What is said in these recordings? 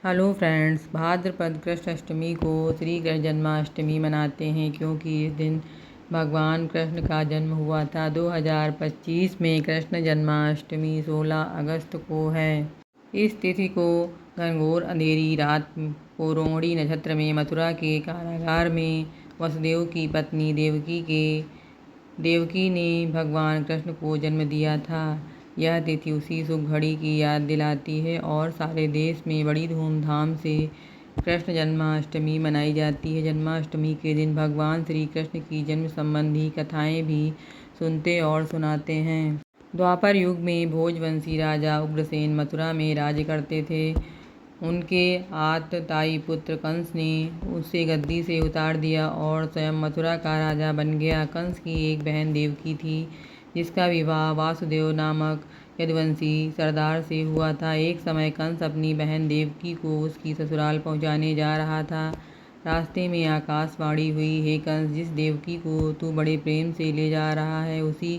Hello friends, भाद्रपद कृष्ण अष्टमी को श्री कृष्ण जन्माष्टमी मनाते हैं क्योंकि इस दिन भगवान कृष्ण का जन्म हुआ था। 2025 में कृष्ण जन्माष्टमी 16 अगस्त को है। इस तिथि को घनघोर अंधेरी रात को रोहिणी नक्षत्र में मथुरा के कारागार में वसुदेव की पत्नी देवकी ने भगवान कृष्ण को जन्म दिया था। यह तिथि उसी शुभ घड़ी की याद दिलाती है और सारे देश में बड़ी धूमधाम से कृष्ण जन्माष्टमी मनाई जाती है। जन्माष्टमी के दिन भगवान श्री कृष्ण की जन्म संबंधी कथाएं भी सुनते और सुनाते हैं। द्वापर युग में भोजवंशी राजा उग्रसेन मथुरा में राज्य करते थे। उनके आतताई पुत्र कंस ने उसे गद्दी से उतार दिया और स्वयं मथुरा का राजा बन गया। कंस की एक बहन देवकी थी जिसका विवाह वासुदेव नामक यदुवंशी सरदार से हुआ था। एक समय कंस अपनी बहन देवकी को उसकी ससुराल पहुंचाने जा रहा था। रास्ते में आकाशवाणी हुई, हे कंस, जिस देवकी को तू बड़े प्रेम से ले जा रहा है उसी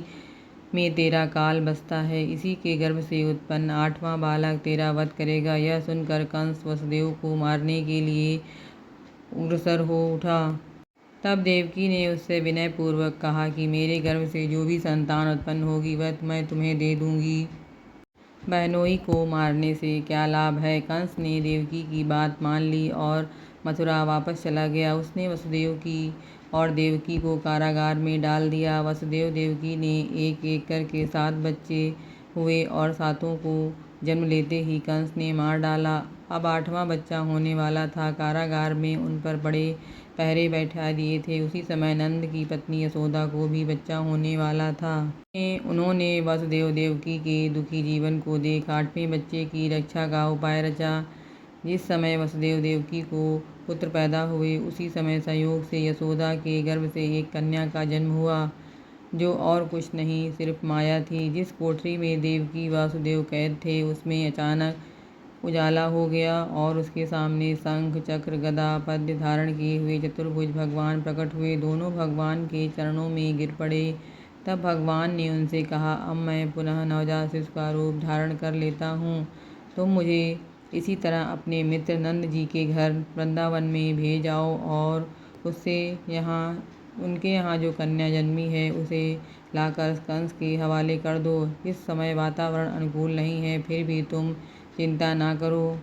में तेरा काल बसता है। इसी के गर्भ से उत्पन्न 8वां बालक तेरा वध करेगा। यह सुनकर कंस वसुदेव को मारने के लिए अग्रसर हो उठा। तब देवकी ने उससे विनय पूर्वक कहा कि मेरे गर्भ से जो भी संतान उत्पन्न होगी वह मैं तुम्हें दे दूंगी। बहनोई को मारने से क्या लाभ है। कंस ने देवकी की बात मान ली और मथुरा वापस चला गया। उसने वसुदेव की और देवकी को कारागार में डाल दिया। वसुदेव देवकी ने एक एक करके 7 बच्चे हुए और सातों को जन्म लेते ही कंस ने मार डाला। अब 8वां बच्चा होने वाला था। कारागार में उन पर बड़े पहरे बैठा दिए थे। उसी समय नंद की पत्नी यशोदा को भी बच्चा होने वाला था। उन्होंने वसुदेव देवकी के दुखी जीवन को देख 8वें बच्चे की रक्षा का उपाय रचा। जिस समय वसुदेव देवकी को पुत्र पैदा हुए उसी समय संयोग से यशोदा के गर्भ से एक कन्या का जन्म हुआ जो और कुछ नहीं सिर्फ माया थी। जिस कोठरी में देवकी वासुदेव कैद थे उसमें अचानक उजाला हो गया और उसके सामने शंख चक्र गदा पद्य धारण किए हुए चतुर्भुज भगवान प्रकट हुए। दोनों भगवान के चरणों में गिर पड़े। तब भगवान ने उनसे कहा, अब मैं पुनः नवजात शिशु का रूप धारण कर लेता हूँ। तुम मुझे इसी तरह अपने मित्र नंद जी के घर वृंदावन में भेज आओ और उनके यहाँ जो कन्या जन्मी है उसे लाकर कंस के हवाले कर दो। इस समय वातावरण अनुकूल नहीं है, फिर भी तुम चिंता ना करो,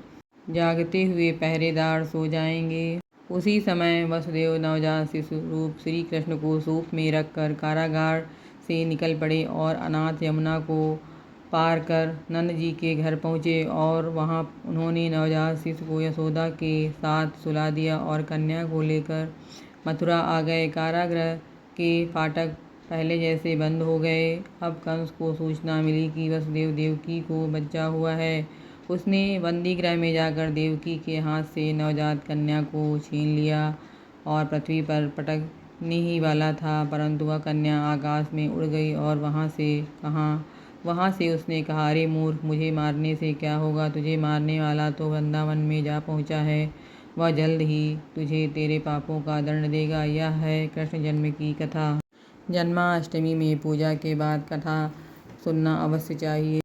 जागते हुए पहरेदार सो जाएंगे। उसी समय वसुदेव नवजात शिशु रूप श्री कृष्ण को सूप में रखकर कारागार से निकल पड़े और अनाथ यमुना को पार कर नंद जी के घर पहुँचे और वहाँ उन्होंने नवजात शिशु को यशोदा के साथ सुला दिया और कन्या को लेकर मथुरा आ गए। कारागृह के फाटक पहले जैसे बंद हो गए। अब कंस को सूचना मिली कि वसुदेव देवकी को बच्चा हुआ है। उसने बंदी गृह में जाकर देवकी के हाथ से नवजात कन्या को छीन लिया और पृथ्वी पर पटकने ही वाला था, परंतु वह कन्या आकाश में उड़ गई और वहाँ से उसने कहा, अरे मूर्ख, मुझे मारने से क्या होगा। तुझे मारने वाला तो वृंदावन में जा पहुँचा है। वह जल्द ही तुझे तेरे पापों का दंड देगा। यह है कृष्ण जन्म की कथा। जन्माष्टमी में पूजा के बाद कथा सुनना अवश्य चाहिए।